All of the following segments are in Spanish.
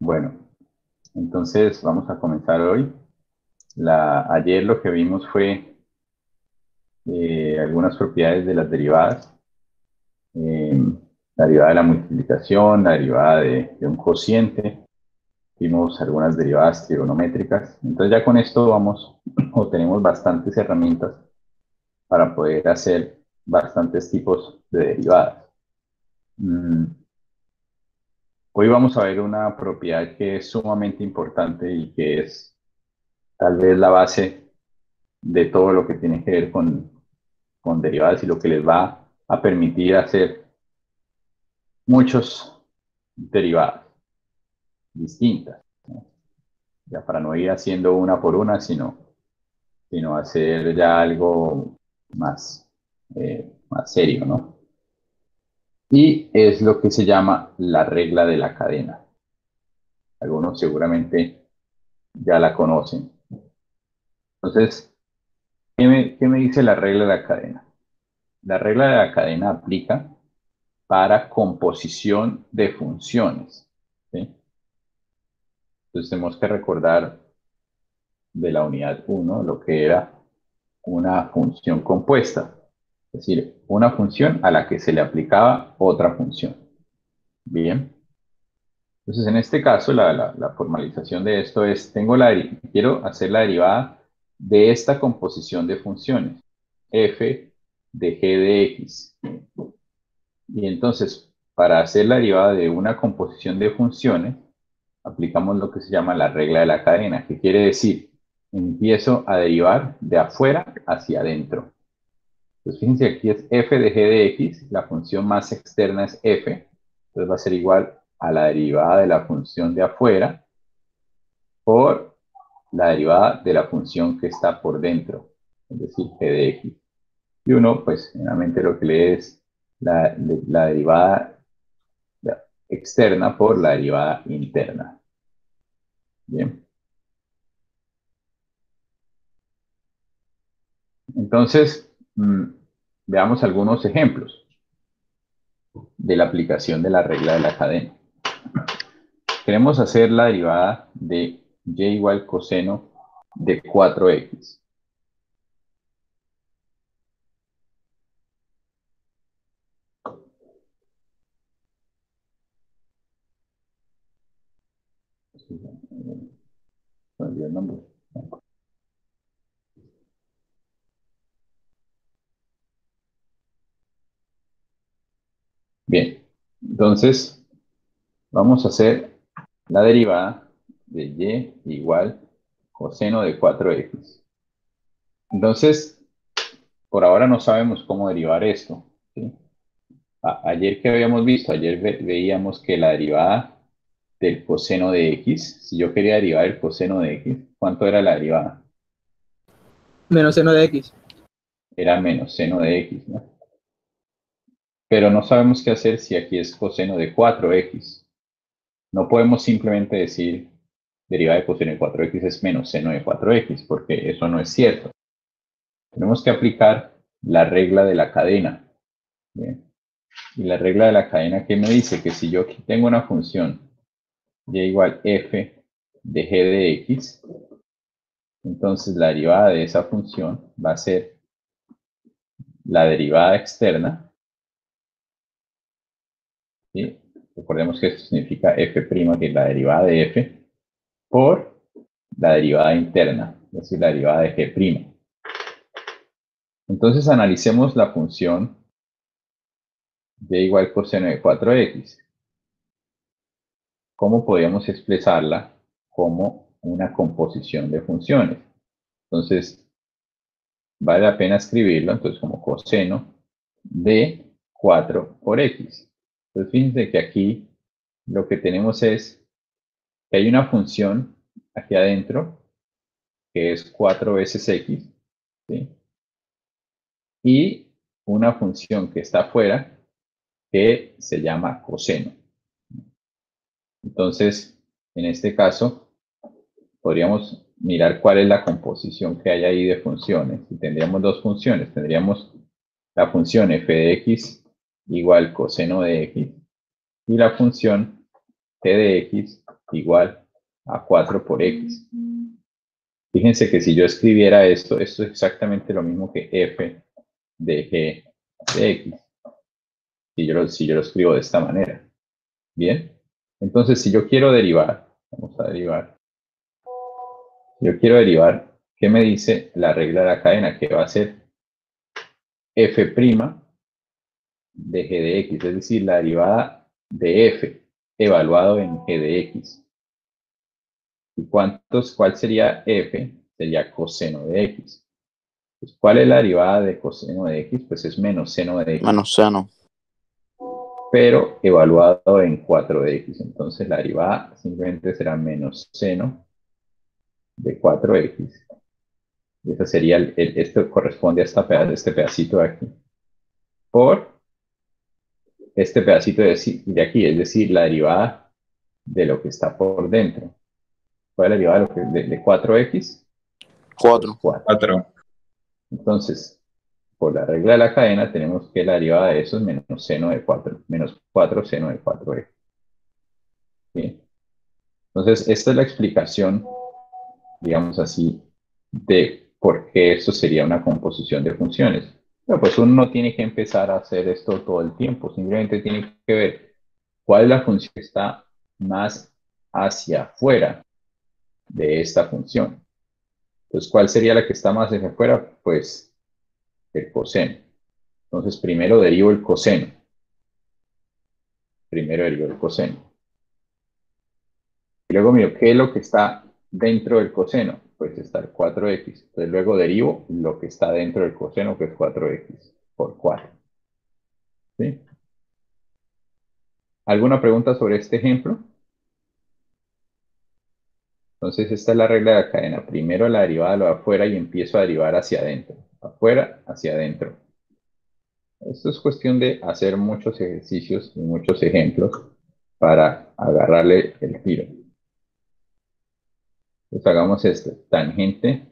Bueno, entonces vamos a comenzar hoy. Ayer lo que vimos fue algunas propiedades de las derivadas. eh, la derivada de la multiplicación, la derivada de un cociente. Vimos algunas derivadas trigonométricas. Entonces ya con esto vamos o tenemos bastantes herramientas para poder hacer bastantes tipos de derivadas. Mm, Hoy vamos a ver una propiedad que es sumamente importante y que es tal vez la base de todo lo que tiene que ver con derivadas y lo que les va a permitir hacer muchos derivadas distintas, ¿no? Ya para no ir haciendo una por una, sino hacer ya algo más serio, ¿no? Y es lo que se llama la regla de la cadena. Algunos seguramente ya la conocen. Entonces, ¿qué me dice la regla de la cadena? La regla de la cadena aplica para composición de funciones, ¿sí? Entonces tenemos que recordar de la unidad 1 lo que era una función compuesta, es decir, una función a la que se le aplicaba otra función. Bien, entonces en este caso la formalización de esto es, quiero hacer la derivada de esta composición de funciones, f de g de x. Y entonces, para hacer la derivada de una composición de funciones, aplicamos lo que se llama la regla de la cadena, que quiere decir, empiezo a derivar de afuera hacia adentro. Entonces, fíjense, aquí es f de g de x, la función más externa es f, entonces va a ser igual a la derivada de la función de afuera por la derivada de la función que está por dentro, es decir, g de x. Y uno, pues, generalmente lo que lee es la derivada externa por la derivada interna. Bien. Entonces, veamos algunos ejemplos de la aplicación de la regla de la cadena. Queremos hacer la derivada de y igual coseno de 4x. Bien, entonces vamos a hacer la derivada de y igual coseno de 4x. Entonces, por ahora no sabemos cómo derivar esto, ¿sí? Ayer que habíamos visto, ayer veíamos que la derivada del coseno de x, si yo quería derivar el coseno de x, ¿cuánto era la derivada? Menos seno de x. Era menos seno de x, ¿no? Pero no sabemos qué hacer si aquí es coseno de 4x. No podemos simplemente decir derivada de coseno de 4x es menos seno de 4x, porque eso no es cierto. Tenemos que aplicar la regla de la cadena. ¿Bien? Y la regla de la cadena que me dice que si yo aquí tengo una función y igual f de g de x, entonces la derivada de esa función va a ser la derivada externa, ¿sí? Recordemos que esto significa f', que es la derivada de f, por la derivada interna, es decir, la derivada de g'. Entonces analicemos la función y igual coseno de 4x. ¿Cómo podríamos expresarla como una composición de funciones? Entonces, vale la pena escribirlo, entonces como coseno de 4 por x. Entonces, fíjense que aquí lo que tenemos es que hay una función aquí adentro que es 4 veces x, ¿sí? Y una función que está afuera que se llama coseno. Entonces, en este caso, podríamos mirar cuál es la composición que hay ahí de funciones. Y tendríamos dos funciones. Tendríamos la función f de x igual coseno de x y la función t de x igual a 4 por x. Fíjense que si yo escribiera esto es exactamente lo mismo que f de g de x. Si yo lo escribo de esta manera. Bien. Entonces, si yo quiero derivar, vamos a derivar. Yo quiero derivar, ¿qué me dice la regla de la cadena? Que va a ser f' de g de x, es decir, la derivada de f evaluado en g de x. ¿Y cuál sería f? Sería coseno de x. Pues, ¿cuál es la derivada de coseno de x? Pues es menos seno de x. Menos seno. Pero evaluado en 4 de x. Entonces la derivada simplemente será menos seno de 4x. Y ese sería, esto corresponde a este pedacito de aquí. Por este pedacito de aquí, es decir, la derivada de lo que está por dentro. ¿Cuál es la derivada de 4x? Pues 4. 4. 4. Entonces, por la regla de la cadena, tenemos que la derivada de eso es menos seno de 4, menos 4 seno de 4x. Bien. Entonces, esta es la explicación, digamos así, de por qué esto sería una composición de funciones. Pero pues uno no tiene que empezar a hacer esto todo el tiempo, simplemente tiene que ver cuál es la función que está más hacia afuera de esta función. Entonces, ¿cuál sería la que está más hacia afuera? Pues el coseno. Entonces, primero derivo el coseno. Primero derivo el coseno. Y luego miro, ¿qué es lo que está dentro del coseno? Pues está el 4x. Entonces luego derivo lo que está dentro del coseno, que es 4x por 4. ¿Sí? ¿Alguna pregunta sobre este ejemplo? Entonces esta es la regla de la cadena. Primero la derivada de lo de afuera y empiezo a derivar hacia adentro. Afuera, hacia adentro. Esto es cuestión de hacer muchos ejercicios y muchos ejemplos para agarrarle el tiro. Entonces hagamos esto. Tangente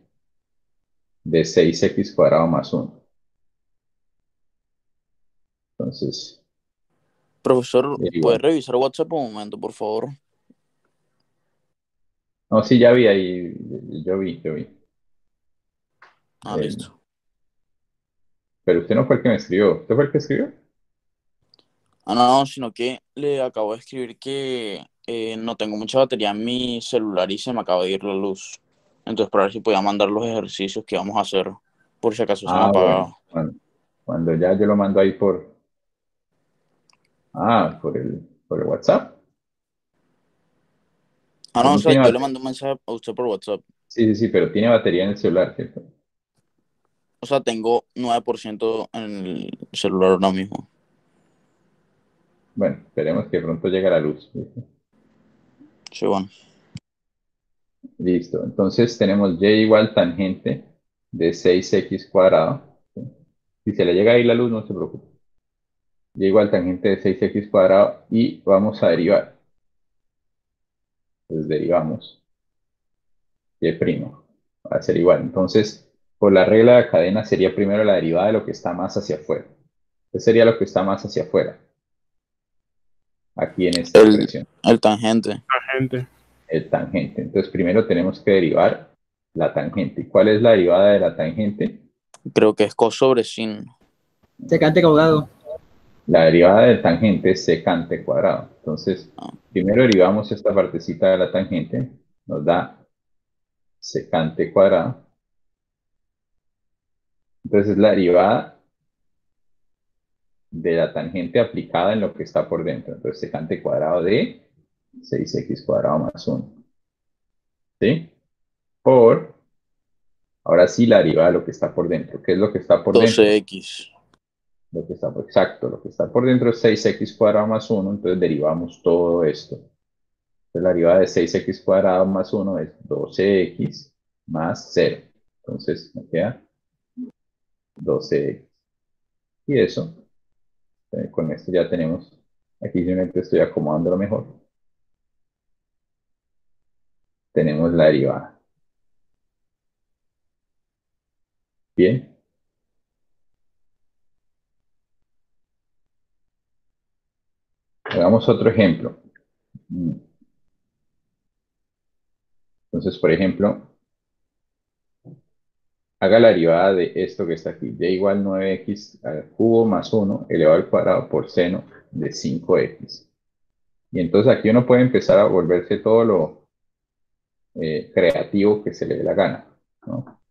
de 6x cuadrado más 1. Entonces, Profesor, ¿puede igual. revisar WhatsApp un momento, por favor? No, sí, ya vi ahí, yo vi. Ah, listo. Pero usted no fue el que me escribió. ¿Usted fue el que escribió? Ah, no, sino que le acabo de escribir que no tengo mucha batería en mi celular y se me acaba de ir la luz. Entonces, para ver si podía mandar los ejercicios que vamos a hacer, por si acaso se me Ah, bueno. apagaba. Cuando ya yo lo mando ahí por el WhatsApp. Ah, no, o No sea, tiene yo le batería. mandé un mensaje a usted por WhatsApp. Sí, sí, sí, pero tiene batería en el celular, ¿cierto? O sea, tengo 9% en el celular ahora mismo. Bueno, esperemos que pronto llegue la luz. ¿Listo? Sí, bueno. Listo. Entonces tenemos y igual tangente de 6x cuadrado. ¿Sí? Si se le llega ahí la luz, no se preocupe. Y igual tangente de 6x cuadrado y vamos a derivar. Entonces derivamos y' va a ser igual. Entonces, por la regla de la cadena sería primero la derivada de lo que está más hacia afuera. ¿Qué sería lo que está más hacia afuera? Aquí en esta El, expresión, el tangente. Gente. el tangente. Entonces, primero tenemos que derivar la tangente. ¿Y cuál es la derivada de la tangente? Creo que es cos sobre sin. Secante caudado. La derivada del tangente es secante cuadrado. Entonces, Ah, primero derivamos esta partecita de la tangente, nos da secante cuadrado. Entonces, la derivada de la tangente aplicada en lo que está por dentro. Entonces, secante cuadrado de 6x cuadrado más 1. ¿Sí? Por, ahora sí, la derivada de lo que está por dentro. ¿Qué es lo que está por dentro? 12x. Lo que está exacto, lo que está por dentro es 6x cuadrado más 1, entonces derivamos todo esto. Entonces, la derivada de 6x cuadrado más 1 es 12x más 0. Entonces, me queda 12x. Y eso, con esto ya tenemos, aquí simplemente estoy acomodándolo mejor. Tenemos la derivada. Bien. Hagamos otro ejemplo. Entonces, por ejemplo, haga la derivada de esto que está aquí, y igual 9x al cubo más 1 elevado al cuadrado por seno de 5x. Y entonces aquí uno puede empezar a volverse todo lo creativo que se le dé la gana, ¿no?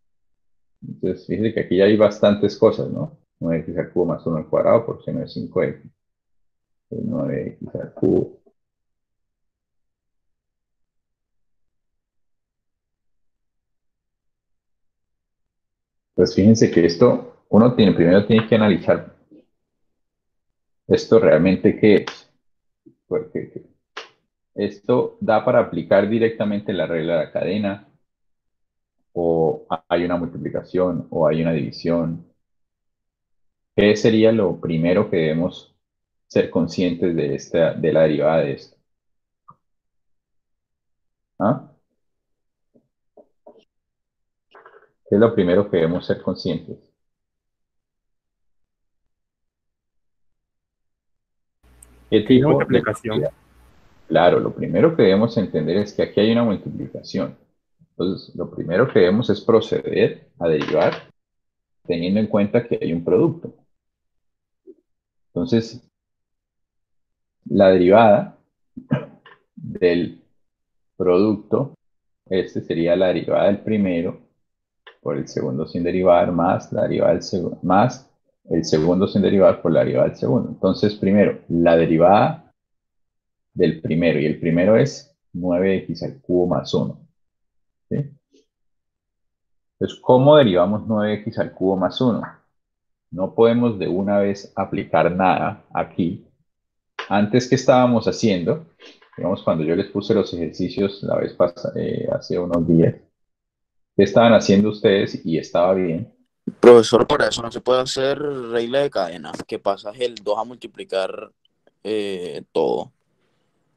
Entonces, fíjense que aquí ya hay bastantes cosas, ¿no? 9x al cubo más 1 al cuadrado por seno de 5x. 9x al cubo. Pues fíjense que esto, primero tiene que analizar esto realmente qué es. Porque esto da para aplicar directamente la regla de la cadena, o hay una multiplicación, o hay una división. ¿Qué sería lo primero que debemos ser conscientes de la derivada de esto? ¿Ah? ¿Qué es lo primero que debemos ser conscientes? ¿Qué Que hay una tipo de multiplicación. cantidad? Claro, lo primero que debemos entender es que aquí hay una multiplicación. Entonces, lo primero que debemos es proceder a derivar teniendo en cuenta que hay un producto. Entonces, la derivada del producto, este sería la derivada del primero por el segundo sin derivar más la derivada del segundo, más el segundo sin derivar por la derivada del segundo. Entonces, primero, la derivada del primero, y el primero es 9x al cubo más 1. ¿Sí? Entonces, ¿cómo derivamos 9x al cubo más 1? No podemos de una vez aplicar nada aquí. Antes, ¿qué estábamos haciendo? Digamos, cuando yo les puse los ejercicios la vez pasada, hace unos días, ¿qué estaban haciendo ustedes? Y estaba bien. Profesor, por eso no se puede hacer regla de cadena, que pasas el 2 a multiplicar todo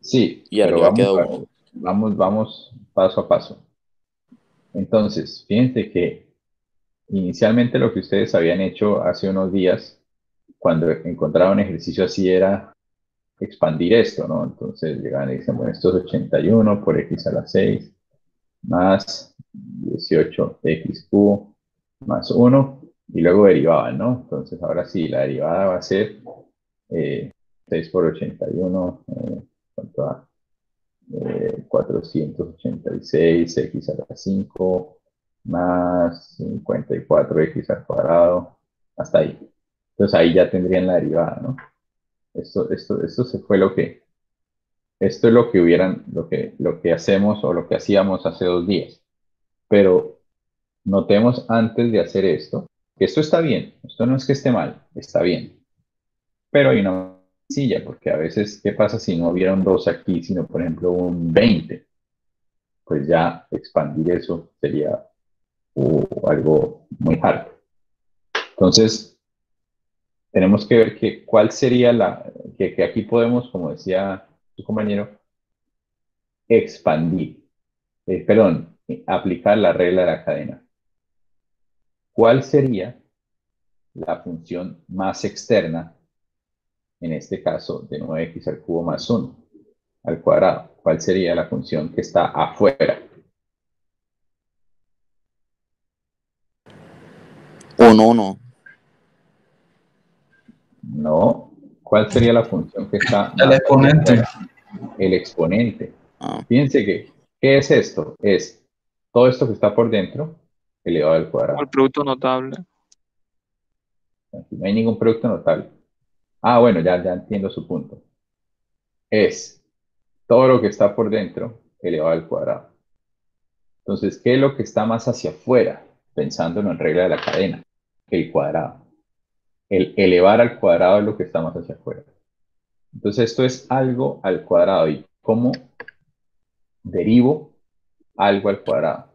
Sí, y pero arriba queda 1. vamos paso a paso. Entonces, fíjense que inicialmente lo que ustedes habían hecho hace unos días, cuando encontraban un ejercicio así, era expandir esto, ¿no? Entonces llegaban y dicen, bueno, esto es 81 por x a la 6 más 18x cubo más 1 y luego derivaban, ¿no? Entonces ahora sí, la derivada va a ser 6 por 81, ¿cuánto da? 486 x a la 5 más 54x al cuadrado, hasta ahí. Entonces ahí ya tendrían la derivada, ¿no? Esto se fue esto es lo que lo que hacemos o lo que hacíamos hace 2 días. Pero notemos antes de hacer esto, que esto está bien, esto no es que esté mal, está bien. Pero hay una silla, porque a veces, ¿qué pasa si no hubiera un 2 aquí, sino por ejemplo un 20? Pues ya expandir eso sería algo muy hard. Entonces, tenemos que ver cuál sería que aquí podemos, como decía su compañero, expandir, perdón, aplicar la regla de la cadena. ¿Cuál sería la función más externa, en este caso de 9x al cubo más 1 al cuadrado? ¿Cuál sería la función que está afuera? 1, 1. No. ¿Cuál sería la función que está El más hacia exponente. afuera? El exponente. Ah, Fíjense ¿qué es esto? Es todo esto que está por dentro elevado al O el cuadrado. producto notable. Aquí no hay ningún producto notable. Ah, bueno, ya entiendo su punto. Es todo lo que está por dentro elevado al cuadrado. Entonces, ¿qué es lo que está más hacia afuera? Pensándolo en regla de la cadena. El cuadrado. El elevar al cuadrado es lo que está más hacia afuera. Entonces, esto es algo al cuadrado. ¿Y cómo derivo algo al cuadrado?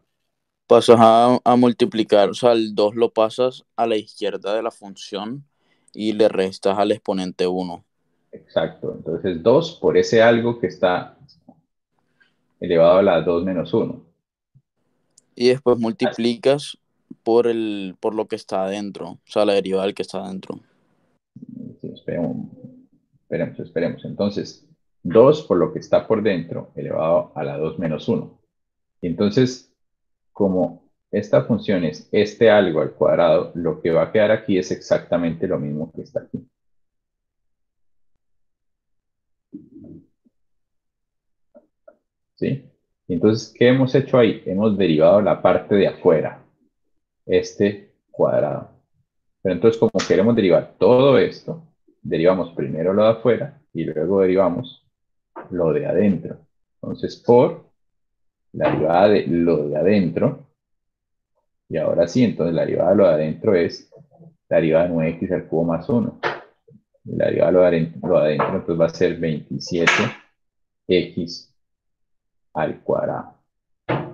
pasas a multiplicar, o sea, el 2 lo pasas a la izquierda de la función y le restas al exponente 1. Exacto. Entonces, 2 por ese algo que está elevado a la 2 menos 1. Y después multiplicas por lo que está adentro, o sea, la derivada del que está adentro. Sí, esperemos. Entonces, 2 por lo que está por dentro elevado a la 2 menos 1. Y entonces, como esta función es este algo al cuadrado, lo que va a quedar aquí es exactamente lo mismo que está aquí. ¿Sí? Y entonces, ¿qué hemos hecho ahí? Hemos derivado la parte de afuera, este cuadrado. Pero entonces, como queremos derivar todo esto, derivamos primero lo de afuera y luego derivamos lo de adentro. Entonces, por la derivada de lo de adentro, y ahora sí, entonces la derivada de lo de adentro es la derivada de 9x al cubo más 1. Y la derivada de lo de adentro entonces va a ser 27x al cuadrado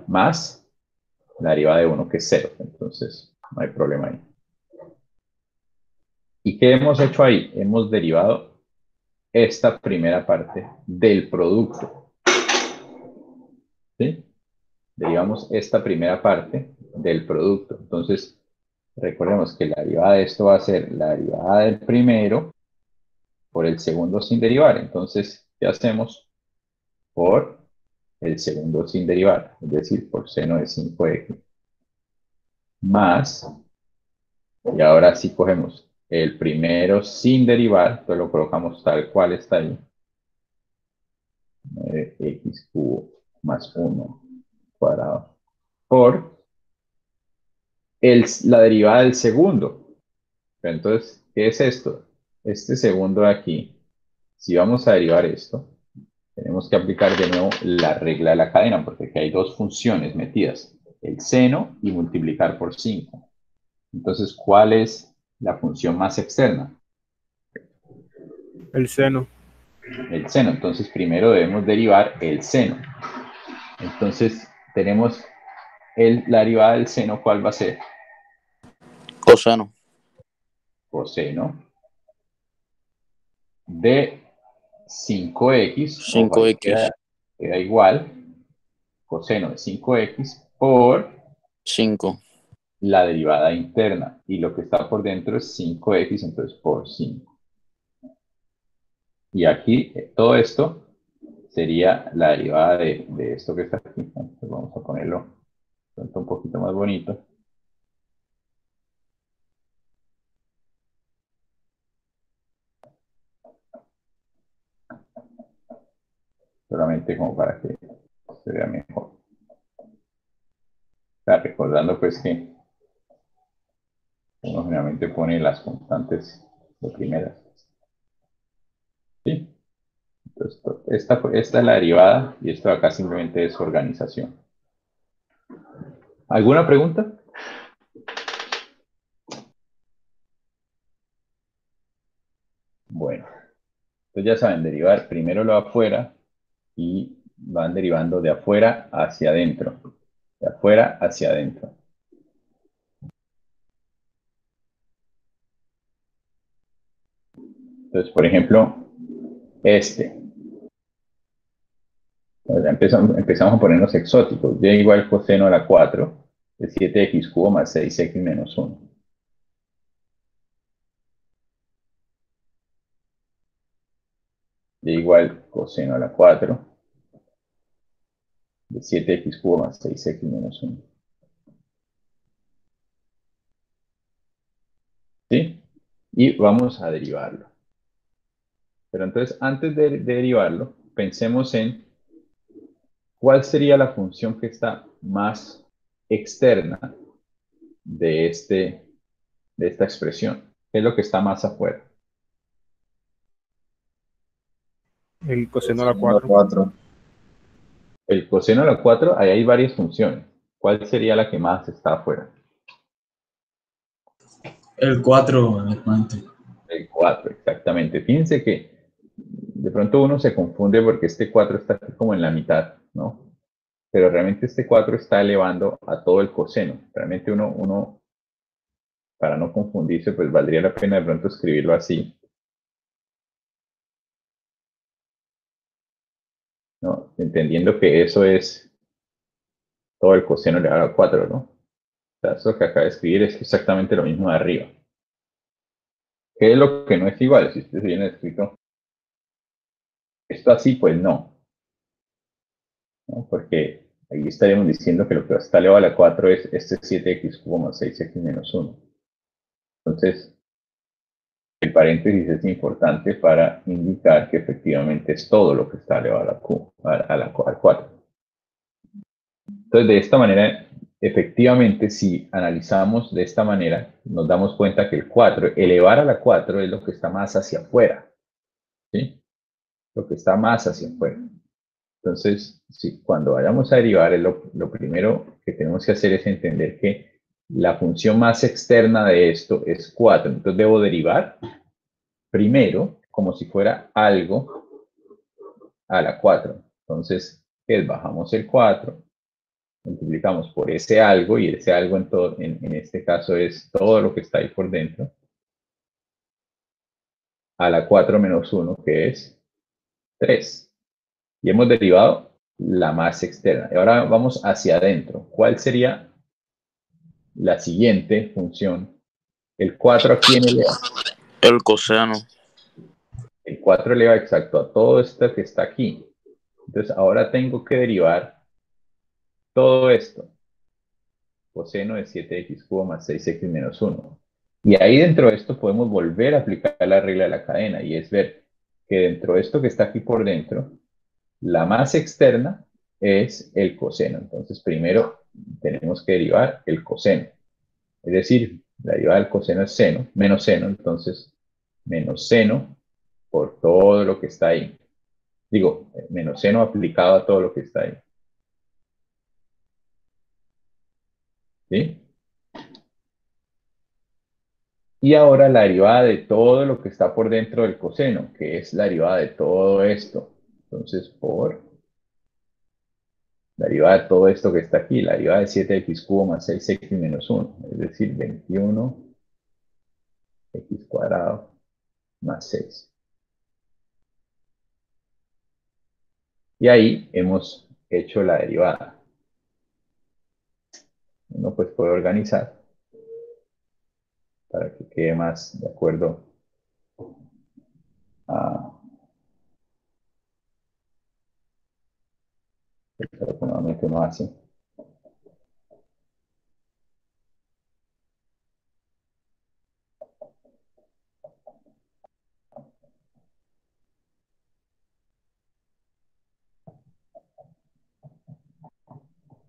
más la derivada de 1 que es 0. Entonces, no hay problema ahí. ¿Y qué hemos hecho ahí? Hemos derivado esta primera parte del producto. ¿Sí? Derivamos esta primera parte del producto. Entonces, recordemos que la derivada de esto va a ser la derivada del primero por el segundo sin derivar. Entonces, ¿qué hacemos? Por el segundo sin derivar, es decir, por seno de 5x más, y ahora sí cogemos el primero sin derivar, entonces lo colocamos tal cual está ahí, 9x cubo más 1 cuadrado, por la derivada del segundo. Entonces, ¿qué es esto? Este segundo de aquí, si vamos a derivar esto, tenemos que aplicar de nuevo la regla de la cadena, porque aquí hay dos funciones metidas, el seno y multiplicar por 5. Entonces, ¿cuál es la función más externa? El seno. El seno. Entonces, primero debemos derivar el seno. Entonces, tenemos la derivada del seno, ¿cuál va a ser? Coseno. Coseno de 5x, o ahí 5x. queda igual, coseno de 5x por 5. la derivada interna. Y lo que está por dentro es 5x, entonces por 5. Y aquí, todo esto sería la derivada de esto que está aquí. Entonces vamos a ponerlo un poquito más bonito. Solamente como para que se vea mejor. Está recordando pues que uno generalmente pone las constantes de primeras. ¿Sí? Entonces, esta es la derivada y esto de acá simplemente es organización. ¿Alguna pregunta? Bueno, entonces ya saben, derivar primero lo de afuera y van derivando de afuera hacia adentro. De afuera hacia adentro. Entonces, por ejemplo, este. Pues ya empezamos a ponernos exóticos. Y igual coseno a la 4 de 7x cubo más 6x menos 1. Y igual coseno a la 4 de 7x cubo más 6x menos 1. ¿Sí? Y vamos a derivarlo. Pero entonces, antes de derivarlo, pensemos en cuál sería la función que está más externa de esta expresión. ¿Qué es lo que está más afuera? El coseno a la Coseno a 4. 4. El coseno a la 4, ahí hay varias funciones. ¿Cuál sería la que más está afuera? El 4, realmente. El 4, exactamente. Fíjense que de pronto uno se confunde porque este 4 está aquí como en la mitad, ¿no? Pero realmente este 4 está elevando a todo el coseno. Realmente uno, para no confundirse, pues valdría la pena de pronto escribirlo así, ¿no? Entendiendo que eso es todo el coseno elevado a 4, ¿no? O sea, eso que acaba de escribir es exactamente lo mismo de arriba. ¿Qué es lo que no es igual? Si ustedes hubieran escrito esto así, pues no. ¿No? Porque ahí estaríamos diciendo que lo que está elevado a la 4 es este 7x cubo más 6x menos 1. Entonces, el paréntesis es importante para indicar que efectivamente es todo lo que está elevado a la q, al 4. Entonces, de esta manera, efectivamente, si analizamos de esta manera, nos damos cuenta que el 4, elevar a la 4 es lo que está más hacia afuera, ¿sí? Lo que está más hacia afuera. Entonces, cuando vayamos a derivar, lo primero que tenemos que hacer es entender que la función más externa de esto es 4. Entonces, debo derivar primero como si fuera algo a la 4. Entonces, bajamos el 4, multiplicamos por ese algo, y ese algo en este caso es todo lo que está ahí por dentro, a la 4 menos 1, que es 3. Y hemos derivado la más externa. Y ahora vamos hacia adentro. ¿Cuál sería la siguiente función? El 4 aquí en eleva. El coseno. El 4 eleva exacto a todo esto que está aquí. Entonces ahora tengo que derivar todo esto. Coseno de 7x cubo más 6x menos 1. Y ahí dentro de esto podemos volver a aplicar la regla de la cadena, y es ver que dentro de esto que está aquí por dentro, la más externa es el coseno. Entonces, primero tenemos que derivar el coseno. Es decir, la derivada del coseno es seno, menos seno, entonces menos seno por todo lo que está ahí. Digo, menos seno aplicado a todo lo que está ahí. ¿Sí? Y ahora la derivada de todo lo que está por dentro del coseno, que es la derivada de todo esto. Entonces, por la derivada de todo esto que está aquí, la derivada de 7x cubo más 6x menos 1, es decir, 21x cuadrado más 6. Y ahí hemos hecho la derivada. Uno pues puede organizar para que quede más de acuerdo a lo que normalmente uno hace.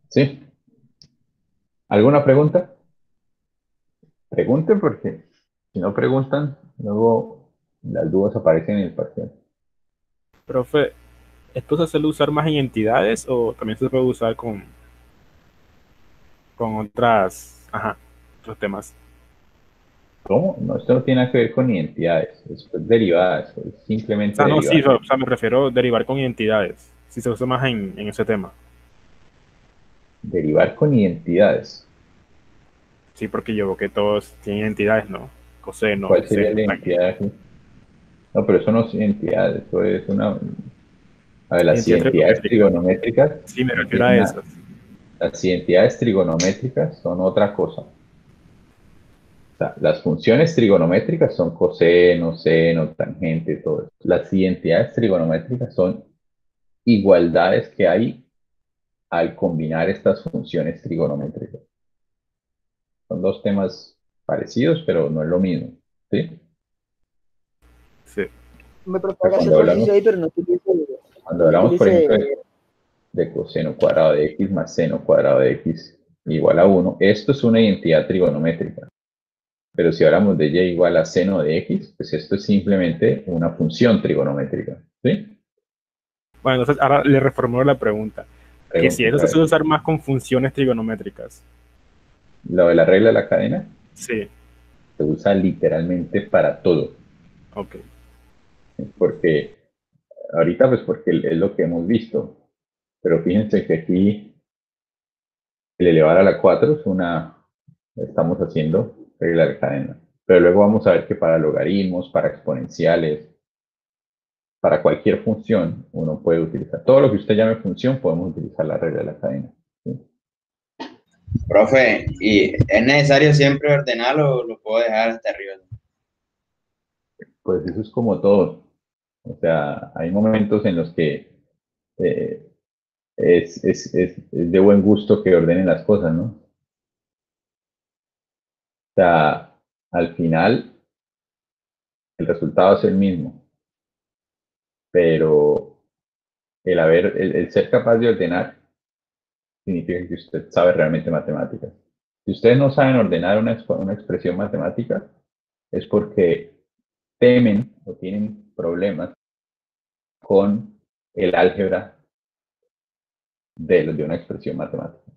¿Sí? ¿Alguna pregunta? Pregunten, porque si no preguntan, luego las dudas aparecen en el parcial. Profe, ¿esto se suele usar más en entidades o también se puede usar con otros temas? ¿Cómo? No, esto no tiene nada que ver con identidades, es derivadas, es O simplemente sea, no, sí, derivar. o sea, me refiero a derivar con identidades. Si se usa más en ese tema. Derivar con identidades. Sí, porque yo veo que todos tienen identidades, ¿no? Coseno, ¿Cuál sería seno, la identidad aquí? No, pero eso no es identidad, eso es una... A ver, las identidad identidades trigonométrica. trigonométricas Sí, me no refiero tienen a nada. esas. Las identidades trigonométricas son otra cosa. O sea, las funciones trigonométricas son coseno, seno, tangente, todo eso. Las identidades trigonométricas son igualdades que hay al combinar estas funciones trigonométricas. Son dos temas parecidos, pero no es lo mismo. ¿Sí? Sí. Me O sea, propaga ese ejercicio ahí, pero cuando no se hablamos, por ejemplo, utilice. de coseno cuadrado de x más seno cuadrado de x igual a 1, esto es una identidad trigonométrica. Pero si hablamos de y igual a seno de x, pues esto es simplemente una función trigonométrica. ¿Sí? Bueno, entonces ahora le reformulo la pregunta. Que si Pregunta eso otra se suele vez. usar más con funciones trigonométricas. Lo de la regla de la cadena Sí, se usa literalmente para todo. ok. Porque ahorita, pues porque es lo que hemos visto. Pero fíjense que aquí el elevar a la 4 es estamos haciendo regla de cadena. Pero luego vamos a ver que para logaritmos, para exponenciales, para cualquier función, uno puede utilizar. Todo lo que usted llame función, podemos utilizar la regla de la cadena. ¿Sí? Profe, ¿y es necesario siempre ordenarlo o lo puedo dejar hasta arriba? Pues eso es como todo. O sea, hay momentos en los que es de buen gusto que ordenen las cosas, ¿no? O sea, al final el resultado es el mismo, pero el ser capaz de ordenar significa que usted sabe realmente matemáticas. Si ustedes no saben ordenar una expresión matemática, es porque temen o tienen problemas con el álgebra de una expresión matemática.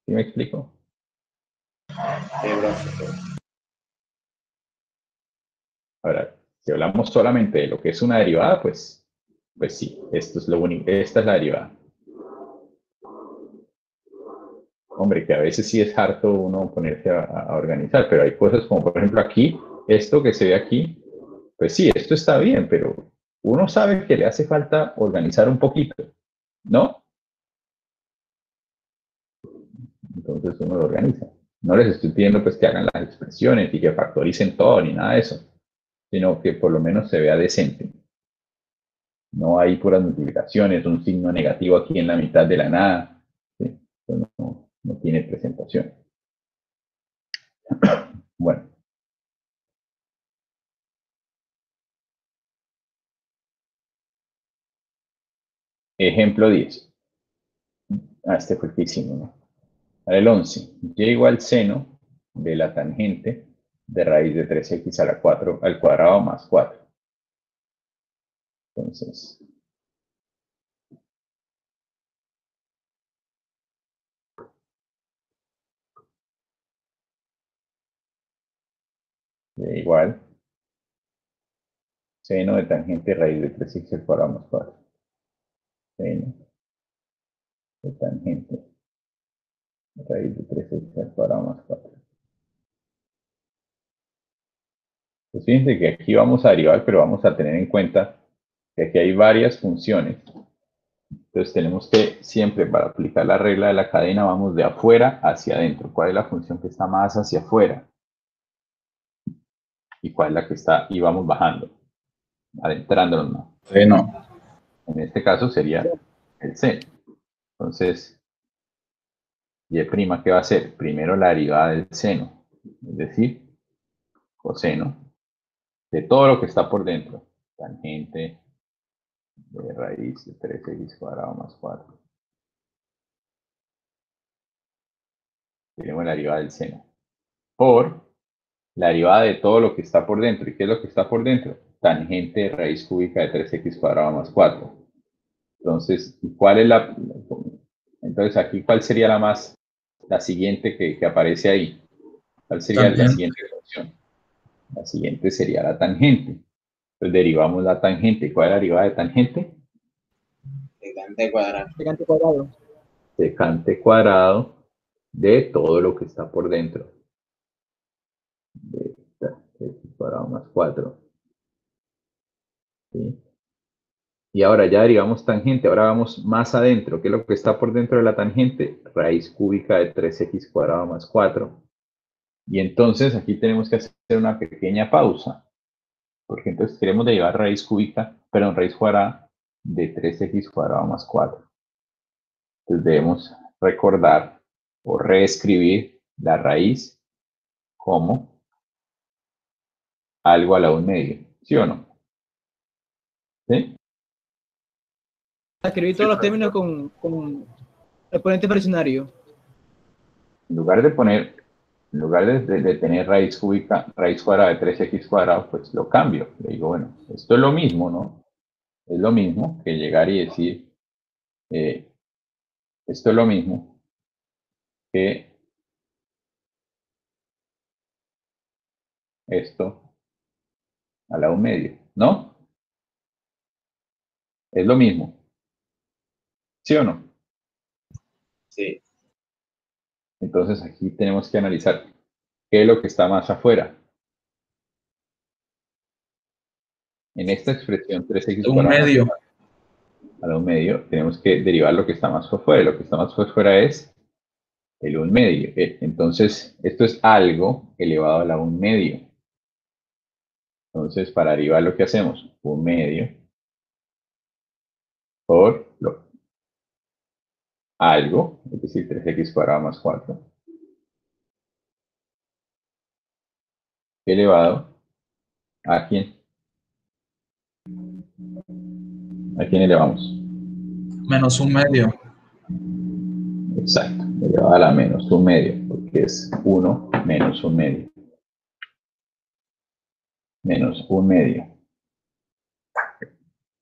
¿Sí me explico? Ahora, si hablamos solamente de lo que es una derivada, pues sí, esto es lo único, esta es la derivada. Hombre, que a veces sí es harto uno ponerse a organizar, pero hay cosas como, por ejemplo, aquí, esto que se ve aquí, pues sí, esto está bien, pero uno sabe que le hace falta organizar un poquito, ¿no? Entonces uno lo organiza. No les estoy pidiendo pues que hagan las expresiones y que factoricen todo ni nada de eso, sino que por lo menos se vea decente. No hay puras multiplicaciones, un signo negativo aquí en la mitad de la nada. ¿Sí? No tiene presentación. Bueno. Ejemplo 10. Este fue fijísimo, ¿no? El 11. Y igual seno de la tangente de raíz de 3x a la 4 al cuadrado más 4. Entonces, igual seno de tangente de raíz de 3x al cuadrado más 4. Seno de tangente de raíz de 3x al cuadrado más 4. Pues fíjense que aquí vamos a derivar, pero vamos a tener en cuenta que aquí hay varias funciones. Entonces tenemos que siempre, para aplicar la regla de la cadena, vamos de afuera hacia adentro. ¿Cuál es la función que está más hacia afuera? ¿Y cuál es la que está? Y vamos bajando, adentrándonos más. Seno. En este caso sería el seno. Entonces, y prima, ¿qué va a hacer? Primero la derivada del seno, es decir, coseno de todo lo que está por dentro. Tangente de raíz de 3x cuadrado más 4. Tenemos la derivada del seno. Por la derivada de todo lo que está por dentro. ¿Y qué es lo que está por dentro? Tangente de raíz cúbica de 3x cuadrado más 4. Entonces, ¿cuál es la... Entonces, aquí, ¿cuál sería la siguiente que aparece ahí? ¿Cuál sería la siguiente función? La siguiente sería la tangente. Entonces, derivamos la tangente. ¿Cuál es la derivada de tangente? Secante cuadrado. Secante cuadrado. Secante cuadrado de todo lo que está por dentro. De x cuadrado más 4. ¿Sí? Y ahora ya derivamos tangente. Ahora vamos más adentro. ¿Qué es lo que está por dentro de la tangente? Raíz cúbica de 3x cuadrado más 4. Y entonces aquí tenemos que hacer una pequeña pausa. Porque entonces queremos derivar raíz cuadrada de 3x cuadrado más 4. Entonces debemos recordar o reescribir la raíz como algo a la 1/2, ¿sí o no? ¿Sí? Escribí todos los términos con exponente fraccionario. En lugar de tener raíz cúbica, raíz cuadrada de 3x cuadrado, pues lo cambio. Le digo, bueno, esto es lo mismo, ¿no? Es lo mismo que llegar y decir, esto es lo mismo que esto a la 1/2, ¿no? Es lo mismo, ¿sí o no? Sí. Entonces aquí tenemos que analizar qué es lo que está más afuera. En esta expresión 3x Un cuadrado medio. a la 1/2 tenemos que derivar lo que está más afuera. Lo que está más afuera es el 1/2. Entonces, esto es algo elevado a la 1/2. Entonces, para derivar lo que hacemos, 1/2 por algo, es decir, 3x cuadrado más 4, elevado a quién. ¿A quién elevamos? Menos un medio. Exacto, elevado a la menos un medio, porque es 1 menos un medio. Menos un medio.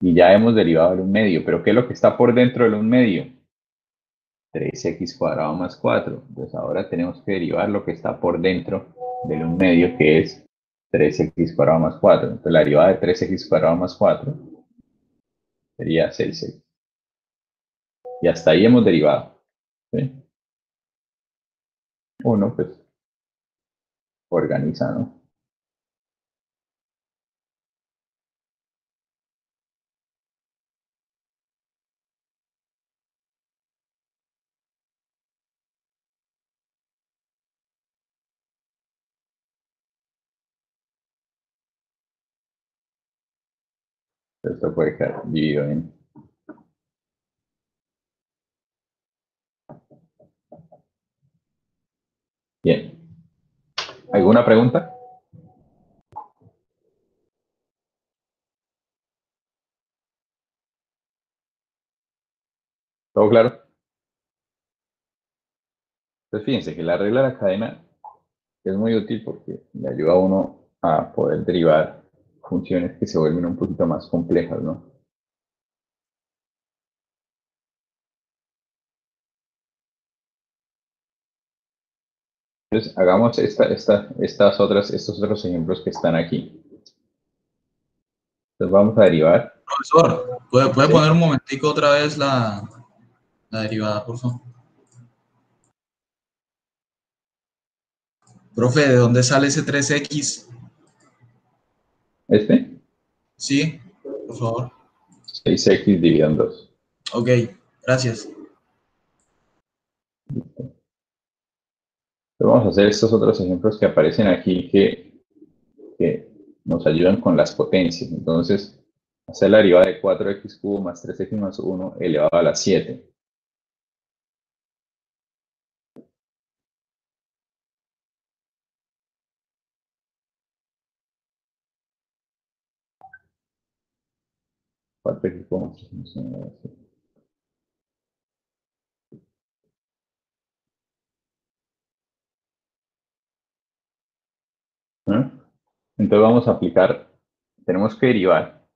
Y ya hemos derivado el 1 medio, pero ¿qué es lo que está por dentro del 1 medio? 3x cuadrado más 4. Entonces ahora tenemos que derivar lo que está por dentro del 1 medio, que es 3x cuadrado más 4. Entonces la derivada de 3x cuadrado más 4 sería 6x. Y hasta ahí hemos derivado. ¿Sí? Uno, pues, organiza, ¿no? Esto puede quedar dividido en... Bien. ¿Alguna pregunta? ¿Todo claro? Pues fíjense que la regla de la cadena es muy útil porque le ayuda a uno a poder derivar funciones que se vuelven un poquito más complejas, ¿no? Entonces, hagamos estos otros ejemplos que están aquí. Entonces, vamos a derivar. Profesor, ¿puede ¿Sí? poner un momentico otra vez la derivada, por favor? Profe, ¿de dónde sale ese 3x? Este, Sí, por favor. 6x dividido en 2. Ok, gracias. Vamos a hacer estos otros ejemplos que aparecen aquí que nos ayudan con las potencias. Entonces, hacer la derivada de 4x cubo más 3x más 1 elevado a la 7. Cuatro x cubo más 3x más 1 elevado a la 7. ¿Ah? Entonces vamos a aplicar, tenemos que derivar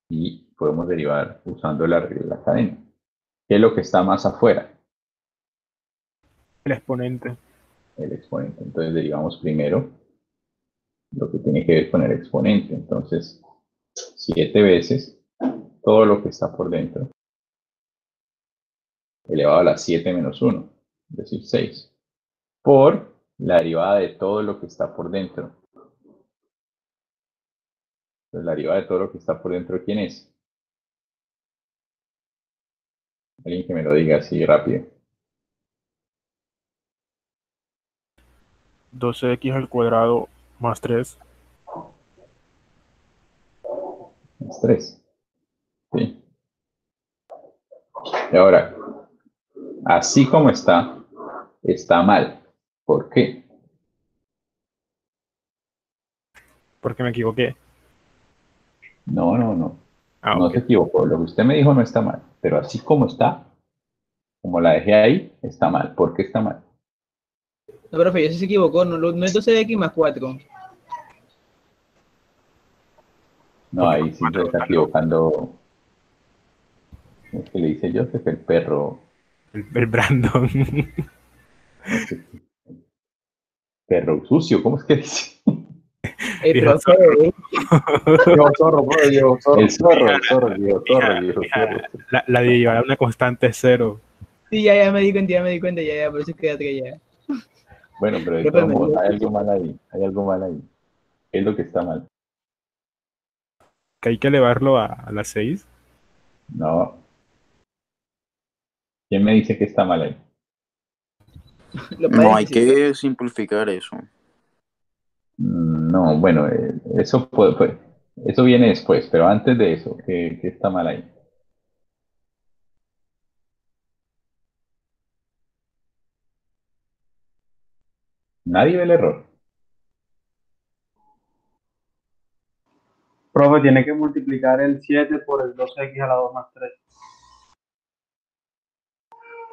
y podemos derivar usando la regla de la cadena. ¿Qué es lo que está más afuera? El exponente. El exponente. Entonces derivamos primero lo que tiene que ver con el exponente. Entonces, 7 veces todo lo que está por dentro elevado a la 7 menos 1, es decir, 6, por la derivada de todo lo que está por dentro. Entonces, la derivada de todo lo que está por dentro, ¿quién es? Alguien que me lo diga así rápido. 12x al cuadrado más 3. Es 3. ¿Sí? Y ahora, así como está mal. ¿Por qué? Porque me equivoqué. No, no, no. Ah, No ok. se equivocó. Lo que usted me dijo no está mal. Pero así como está, como la dejé ahí, está mal. ¿Por qué está mal? No, profe, ya se equivocó, no es 12x más 4. No, Porque ahí sí se 4 está está loco. equivocando. Es que le dice Joseph el perro. El Brandon. No sé qué. Perro sucio, ¿cómo es que dice? El Dijo profe, zorro. Viejo zorro, bro, viejo zorro. El viejo zorro, Mija, viejo zorro. la derivada de una constante es 0. sí, ya me di cuenta, ya, por eso quédate ya. Bueno, pero de Profe, todos me modos, dio hay risa. algo mal ahí. Hay algo mal ahí. ¿Qué es lo que está mal? Que hay que elevarlo a las 6. No. ¿Quién me dice que está mal ahí? Los No hay paréntesis. que simplificar eso. No, bueno, eso viene después, pero antes de eso, ¿qué está mal ahí? Nadie ve el error. Profe, tiene que multiplicar el 7 por el 2x a la 2 más 3.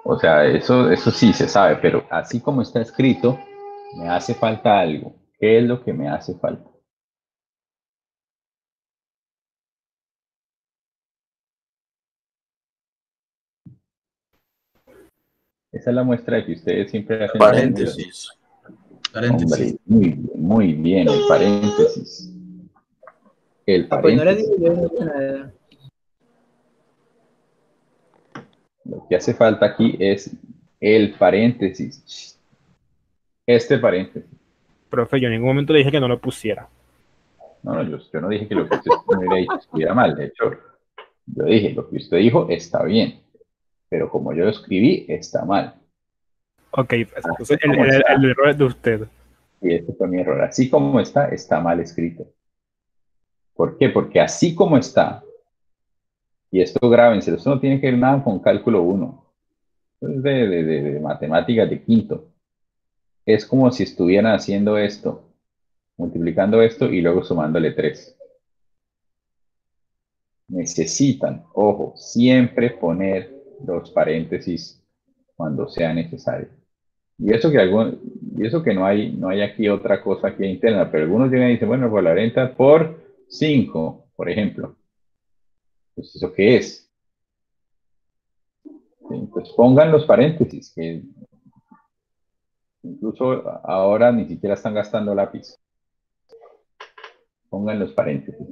O sea, eso sí se sabe, pero así como está escrito, me hace falta algo. ¿Qué es lo que me hace falta? Esa es la muestra de que ustedes siempre hacen las números. Paréntesis. Paréntesis. Hombre, muy bien, el paréntesis. El Ah, pues no le paréntesis. digo yo nada. Lo que hace falta aquí es el paréntesis. Este paréntesis. Profe, yo en ningún momento le dije que no lo pusiera. No, yo no dije que lo que usted me hubiera dicho estuviera mal. De hecho, yo dije, lo que usted dijo está bien, pero como yo lo escribí, está mal. Ok, pues, entonces ¿Cómo está? el error es de usted. Y este fue mi error. Así como está mal escrito. ¿Por qué? Porque así como está, y esto grábense, esto no tiene que ver nada con cálculo 1, es de matemáticas de quinto. Es como si estuvieran haciendo esto, multiplicando esto y luego sumándole 3. Necesitan, ojo, siempre poner los paréntesis cuando sea necesario. Y eso que no hay aquí otra cosa aquí interna, pero algunos llegan y dicen, bueno, pues la renta por 5, por ejemplo. Pues ¿eso qué es? Sí, pues pongan los paréntesis, que incluso ahora ni siquiera están gastando lápiz. Pongan los paréntesis.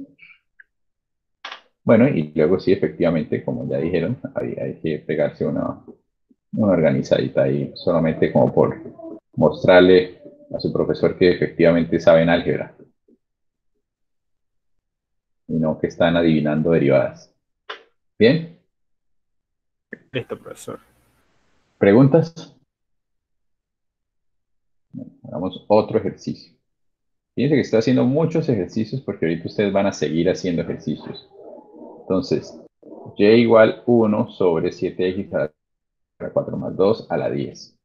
Bueno, y luego sí, efectivamente, como ya dijeron, hay que pegarse una organizadita ahí, solamente como por mostrarle a su profesor que efectivamente saben álgebra y no que están adivinando derivadas. ¿Bien? Listo, profesor. ¿Preguntas? Hagamos otro ejercicio. Fíjense que estoy haciendo muchos ejercicios porque ahorita ustedes van a seguir haciendo ejercicios. Entonces, y igual 1 sobre 7x a la 4 más 2 a la 10.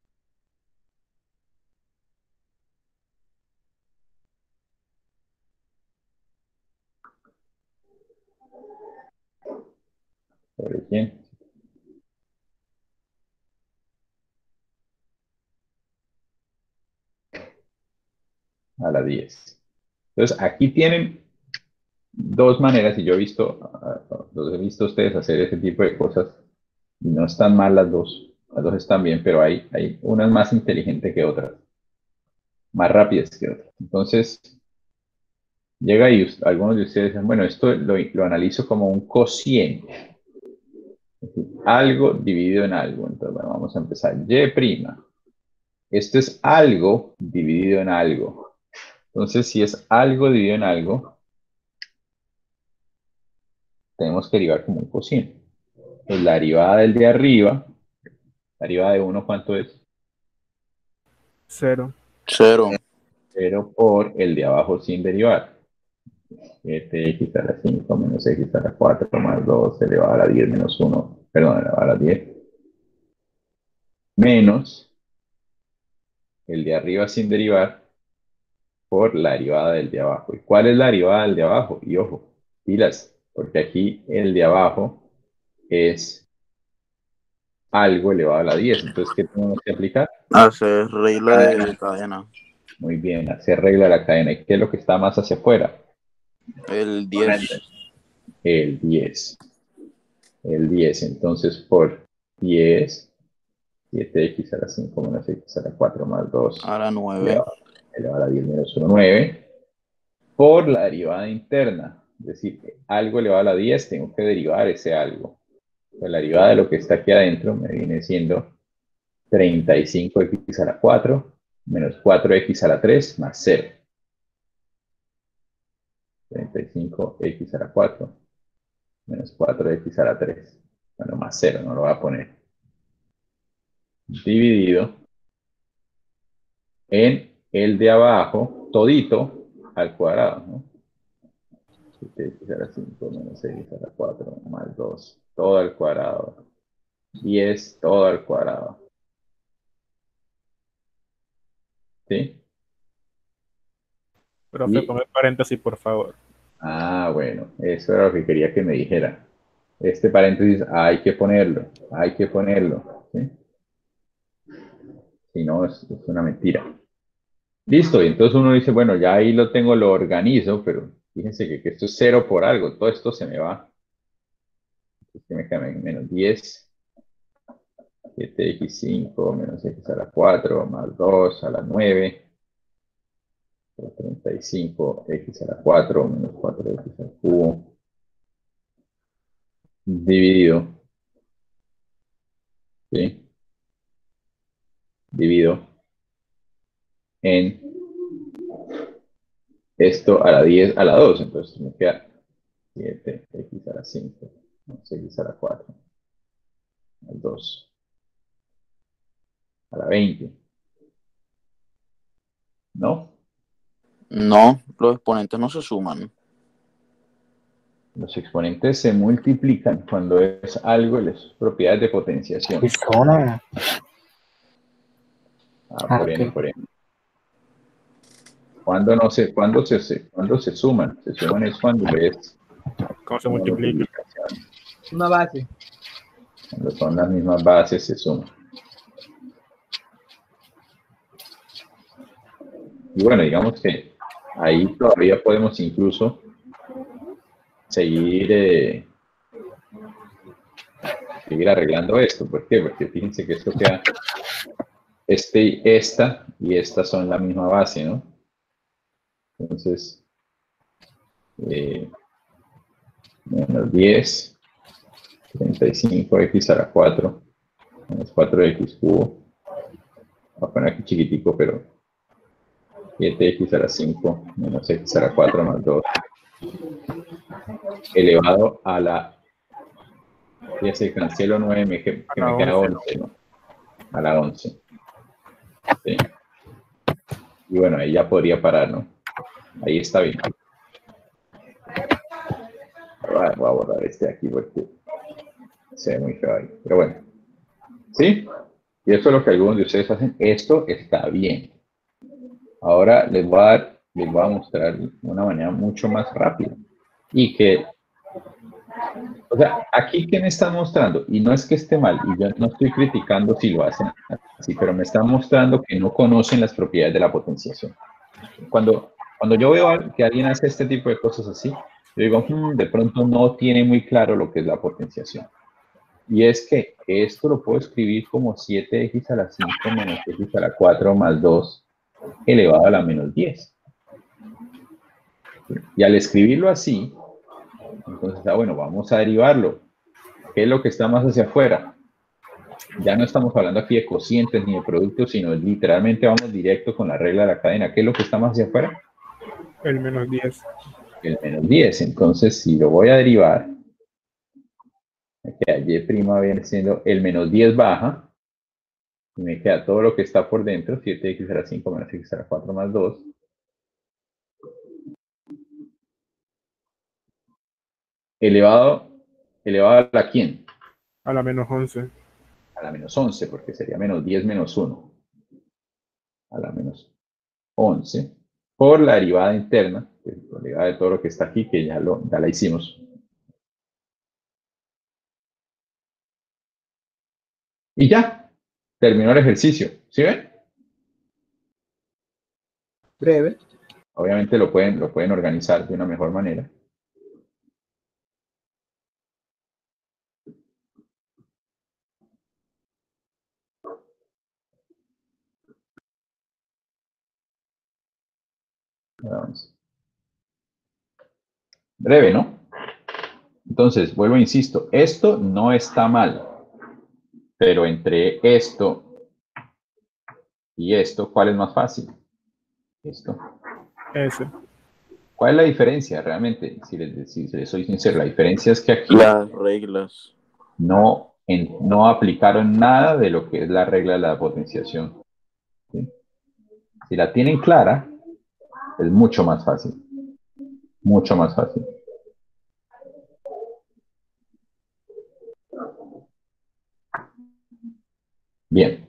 ¿Sobre quién? A la 10. Entonces, aquí tienen dos maneras, y yo los he visto a ustedes hacer ese tipo de cosas, y no están mal las dos están bien, pero hay unas más inteligentes que otras, más rápidas que otras. Entonces, llega y algunos de ustedes dicen, bueno, esto lo analizo como un cociente, es decir, algo dividido en algo. Entonces, bueno, vamos a empezar. Y'. Esto es algo dividido en algo. Entonces, si es algo dividido en algo, tenemos que derivar como un cociente. Pues la derivada del de arriba, la derivada de 1, ¿cuánto es? 0. 0. 0 por el de abajo sin derivar. 7x a la 5 menos x a la 4 más 2 elevado a la 10 menos 1, perdón, elevado a la 10, menos el de arriba sin derivar por la derivada del de abajo. ¿Y cuál es la derivada del de abajo? Y ojo, pilas, porque aquí el de abajo es algo elevado a la 10. Entonces, ¿qué tenemos que aplicar? Hacer regla de cadena. Muy bien, hacer regla de la cadena. ¿Y qué es lo que está más hacia afuera? El 10. El 10. El 10. Entonces, por 10, 7x a la 5 menos x a la 4 más 2 A la 9. elevado a la 10 menos 1, 9, por la derivada interna. Es decir, algo elevado a la 10, tengo que derivar ese algo. Pues la derivada de lo que está aquí adentro me viene siendo 35x a la 4 menos 4x a la 3 más 0. 35x a la 4 menos 4x a la 3. Bueno, más 0, no lo voy a poner. Dividido en el de abajo, todito, al cuadrado, ¿no? 7x a la 5 menos x a la 4 más 2, todo al cuadrado. 10, todo al cuadrado. ¿Sí? Profe, Y- ponme paréntesis, por favor. Ah, bueno, eso era lo que quería que me dijera. Este paréntesis hay que ponerlo, ¿sí? Si no, es una mentira. Listo, y entonces uno dice, bueno, ya ahí lo tengo, lo organizo, pero fíjense que esto es cero por algo, todo esto se me va. Que me queda menos 10, 7x5 menos x a la 4 más 2 a la 9, 35 x a la 4 menos 4x al cubo, dividido, ¿sí? Divido en esto a la 10 a la 2, entonces me queda 7x a la 5 menos x a la 4 más 2 a la 20, ¿no? No, los exponentes no se suman. Los exponentes se multiplican cuando es algo de las propiedades de potenciación. ¿Qué zona? Por n, Ok. por n. Cuando no se, cuando se suman. Se suman es cuando es ¿Cómo se una multiplica? multiplicación. Una base. Cuando son las mismas bases se suman. Y bueno, digamos que ahí todavía podemos incluso seguir, seguir arreglando esto. ¿Por qué? Porque fíjense que esto queda, esta y esta son la misma base, ¿no? Entonces, menos 10, 35x a la 4, menos 4x cubo. Voy a poner aquí chiquitico, pero 7x a la 5 menos x a la 4 más 2 elevado a la, ya se cancelo 9, que A la me queda 11, ¿no? 11, ¿no? A la 11. ¿Sí? Y bueno, ahí ya podría parar, ¿no? Ahí está bien. Voy a borrar este aquí porque se ve muy feo ahí. Pero bueno. ¿Sí? Y esto es lo que algunos de ustedes hacen. Esto está bien. Ahora les voy a mostrar una manera mucho más rápida. Y que, o sea, aquí que me están mostrando, y no es que esté mal, y yo no estoy criticando si lo hacen así, pero me están mostrando que no conocen las propiedades de la potenciación. Cuando yo veo que alguien hace este tipo de cosas así, yo digo, de pronto no tiene muy claro lo que es la potenciación. Y es que esto lo puedo escribir como 7x a la 5 menos x a la 4 más 2 elevado a la menos 10. Y al escribirlo así, entonces, bueno, vamos a derivarlo. ¿Qué es lo que está más hacia afuera? Ya no estamos hablando aquí de cocientes ni de productos, sino literalmente vamos directo con la regla de la cadena. ¿Qué es lo que está más hacia afuera? El menos 10. El menos 10. Entonces, si lo voy a derivar, me queda y' viene siendo el menos 10 baja, y me queda todo lo que está por dentro, 7x a la 5 menos x a la 4 más 2, elevado a la quién? A la menos 11. A la menos 11, porque sería menos 10 menos 1. A la menos 11, por la derivada interna, que es la derivada de todo lo que está aquí, que ya la hicimos. Y ya, terminó el ejercicio. ¿Sí ven? Breve. Obviamente lo pueden organizar de una mejor manera. Vamos. Breve, ¿no? Entonces, vuelvo e insisto, esto no está mal, pero entre esto y esto, ¿cuál es más fácil? Esto. Ese. ¿Cuál es la diferencia realmente? Si les soy sincero, la diferencia es que aquí Las reglas. no aplicaron nada de lo que es la regla de la potenciación. ¿Sí? Si la tienen clara, es mucho más fácil. Mucho más fácil. Bien.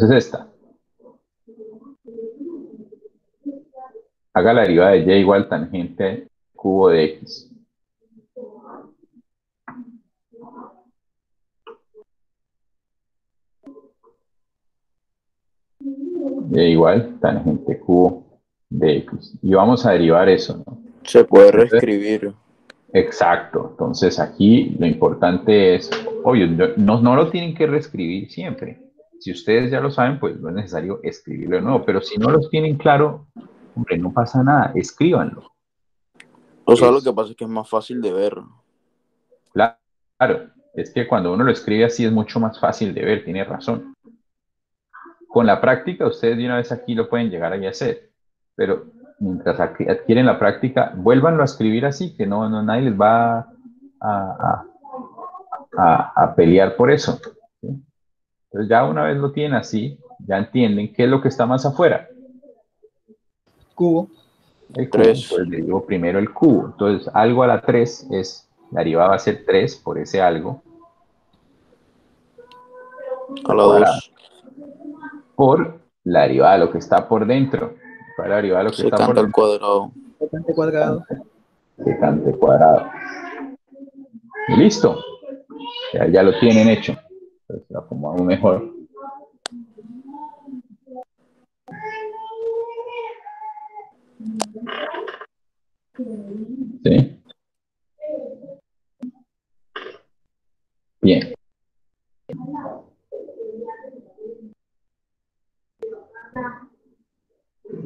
Entonces esta. Haga la derivada de y igual tangente cubo de x. Y igual tangente cubo de x. Y vamos a derivar eso, ¿no? Se puede Entonces, reescribir. exacto. Entonces aquí lo importante es, obvio, no lo tienen que reescribir siempre. Si ustedes ya lo saben, pues no es necesario escribirlo de nuevo. Pero si no los tienen claro, hombre, no pasa nada, escríbanlo. O sea, lo que pasa es que es más fácil de ver. Claro, es que cuando uno lo escribe así es mucho más fácil de ver, tiene razón. Con la práctica, ustedes de una vez aquí lo pueden llegar a hacer, pero mientras adquieren la práctica, vuélvanlo a escribir así, que nadie les va a pelear por eso. ¿Sí? Entonces ya una vez lo tienen así, ya entienden qué es lo que está más afuera. Cubo. El cubo, 3. entonces le digo primero el cubo. Entonces algo a la 3 es, la derivada va a ser 3 por ese algo. A la 2. Por la derivada de lo que está por dentro. ¿Cuál es la derivada de lo que está por Secante al dentro? cuadrado. Secante cuadrado. Secante cuadrado. Y listo. Ya lo tienen hecho. Entonces lo acomodamos mejor. ¿Sí? Bien.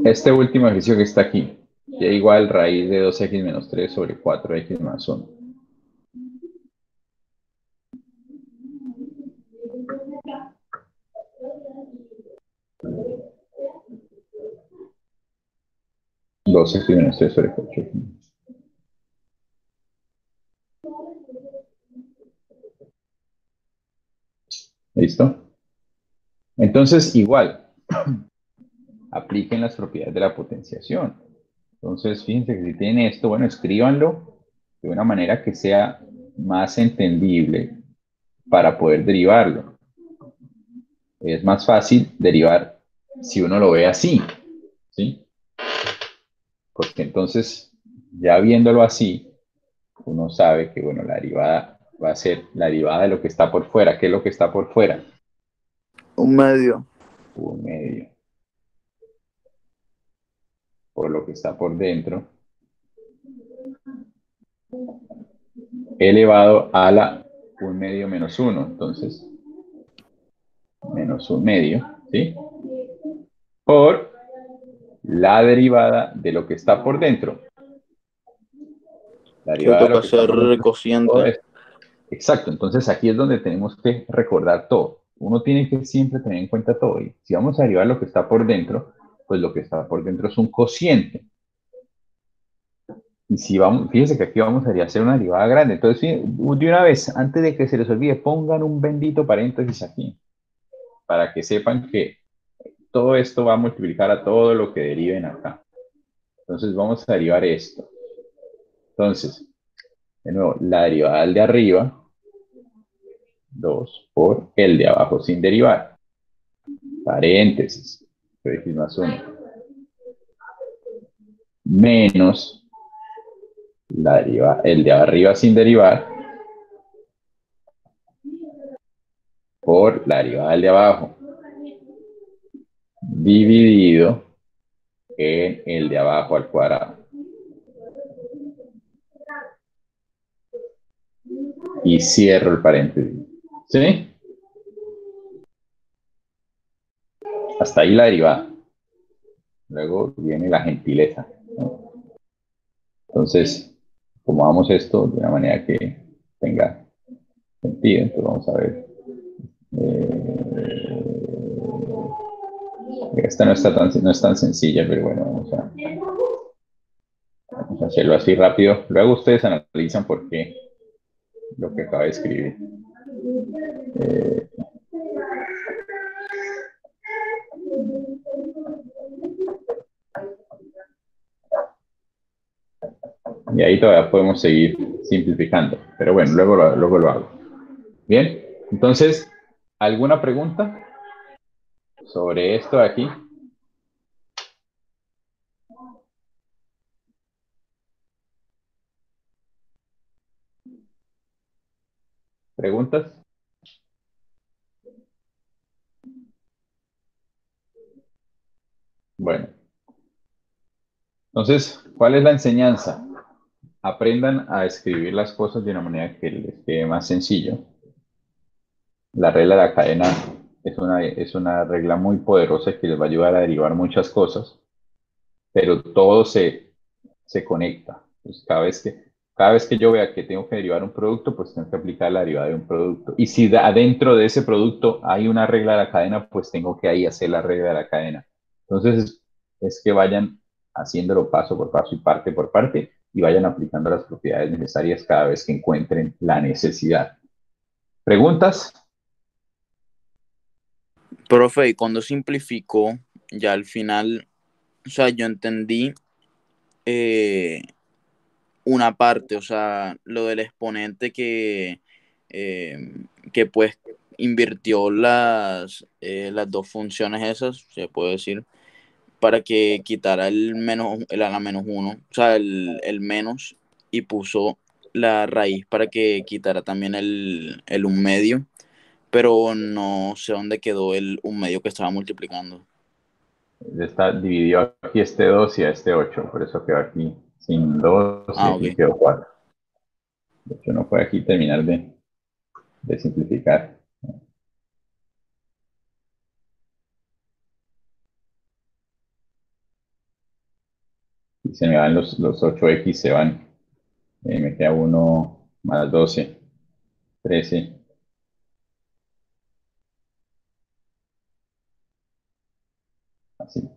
Este último ejercicio que está aquí, y igual raíz de 2x menos 3 sobre 4x más 1. Dos x menos 3 sobre 4. ¿Listo? Entonces, igual, apliquen las propiedades de la potenciación. Entonces, fíjense que si tienen esto, bueno, escríbanlo de una manera que sea más entendible para poder derivarlo. Es más fácil derivar si uno lo ve así, ¿sí? Porque entonces, ya viéndolo así, uno sabe que, bueno, la derivada va a ser la derivada de lo que está por fuera. ¿Qué es lo que está por fuera? Un medio. Un medio. Por lo que está por dentro. Elevado a la 1 medio menos 1. Entonces, menos 1 medio, ¿sí? Por la derivada de lo que está por dentro. La Que derivada de toca lo que está hacer por dentro. Todo cociente. esto. Exacto, entonces aquí es donde tenemos que recordar todo. Uno tiene que siempre tener en cuenta todo. Y si vamos a derivar lo que está por dentro, pues lo que está por dentro es un cociente. Y si vamos, fíjense que aquí vamos a hacer una derivada grande. Entonces, de una vez, antes de que se les olvide, pongan un bendito paréntesis aquí, para que sepan que todo esto va a multiplicar a todo lo que deriven acá. Entonces vamos a derivar esto. Entonces, de nuevo, la derivada del de arriba, 2 por el de abajo sin derivar. Paréntesis, x más 1. Menos el de arriba sin derivar por la derivada del de abajo dividido en el de abajo al cuadrado. Y cierro el paréntesis. ¿Sí? Hasta ahí la derivada. Luego viene la gentileza, ¿no? Entonces, acomodamos esto de una manera que tenga sentido. Entonces vamos a ver. Esta no es tan sencilla, pero bueno, vamos a hacerlo así rápido. Luego ustedes analizan por qué lo que acabo de escribir. Y ahí todavía podemos seguir simplificando. Pero bueno, luego lo hago. Bien, entonces, ¿alguna pregunta? sobre esto de aquí. ¿Preguntas? Bueno, entonces, ¿cuál es la enseñanza? Aprendan a escribir las cosas de una manera que les quede más sencillo. La regla de la cadena es una regla muy poderosa que les va a ayudar a derivar muchas cosas, pero todo se conecta. Pues cada vez que yo vea que tengo que derivar un producto, pues tengo que aplicar la derivada de un producto. Y si adentro de ese producto hay una regla de la cadena, pues tengo que ahí hacer la regla de la cadena. Entonces, es que vayan haciéndolo paso por paso y parte por parte y vayan aplicando las propiedades necesarias cada vez que encuentren la necesidad. ¿Preguntas? Profe, y cuando simplificó, ya al final, o sea, yo entendí eh, una parte, o sea, lo del exponente eh, que pues invirtió las dos funciones esas, se puede decir, para que quitara el a la menos uno, o sea, el menos, y puso la raíz para que quitara también el un medio, pero no sé dónde quedó el un medio que estaba multiplicando. Dividió aquí este 2 y a este 8, por eso quedó aquí sin 2 y Ah, aquí ok. quedó 4. De hecho, no puede aquí terminar de simplificar. Y se me van los 8x, se van. Me queda 1 más 12, 13. Así.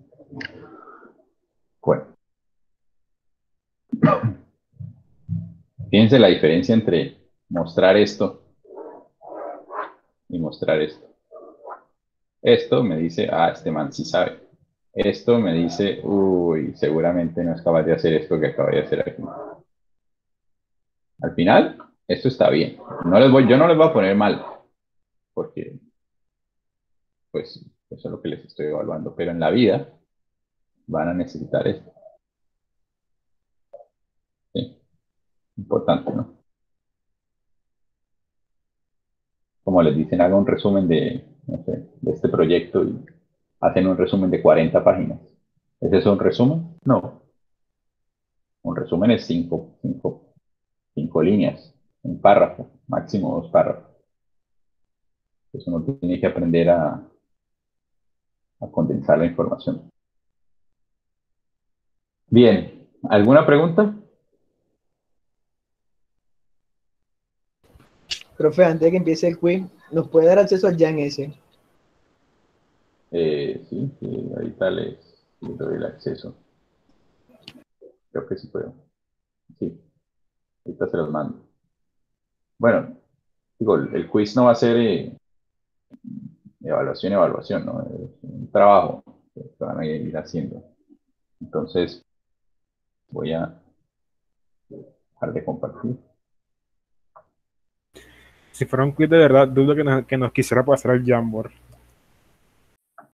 Bueno, fíjense la diferencia entre mostrar esto y mostrar esto. Esto me dice, este man sí sabe. Esto me dice, uy, seguramente no es capaz de hacer esto que acabo de hacer aquí. Al final, esto está bien. Yo no les voy a poner mal, porque pues eso es lo que les estoy evaluando. Pero en la vida van a necesitar esto. ¿Sí? Importante, ¿no? Como les dicen, haga un resumen no sé, de este proyecto y hacen un resumen de 40 páginas. ¿Es eso un resumen? No. Un resumen es cinco líneas, un párrafo, máximo 2 párrafos. Entonces uno tiene que aprender a condensar la información. Bien, ¿alguna pregunta? Profe, antes de que empiece el quiz, ¿nos puede dar acceso al Jan S? Sí, ahorita les doy el acceso. Creo que sí puedo. Sí, ahorita se los mando. Bueno, digo, el quiz no va a ser evaluación, ¿no? Es un trabajo que van a ir haciendo. Entonces, voy a dejar de compartir. Si fuera un quiz de verdad, dudo que nos quisiera pasar el Jamboard.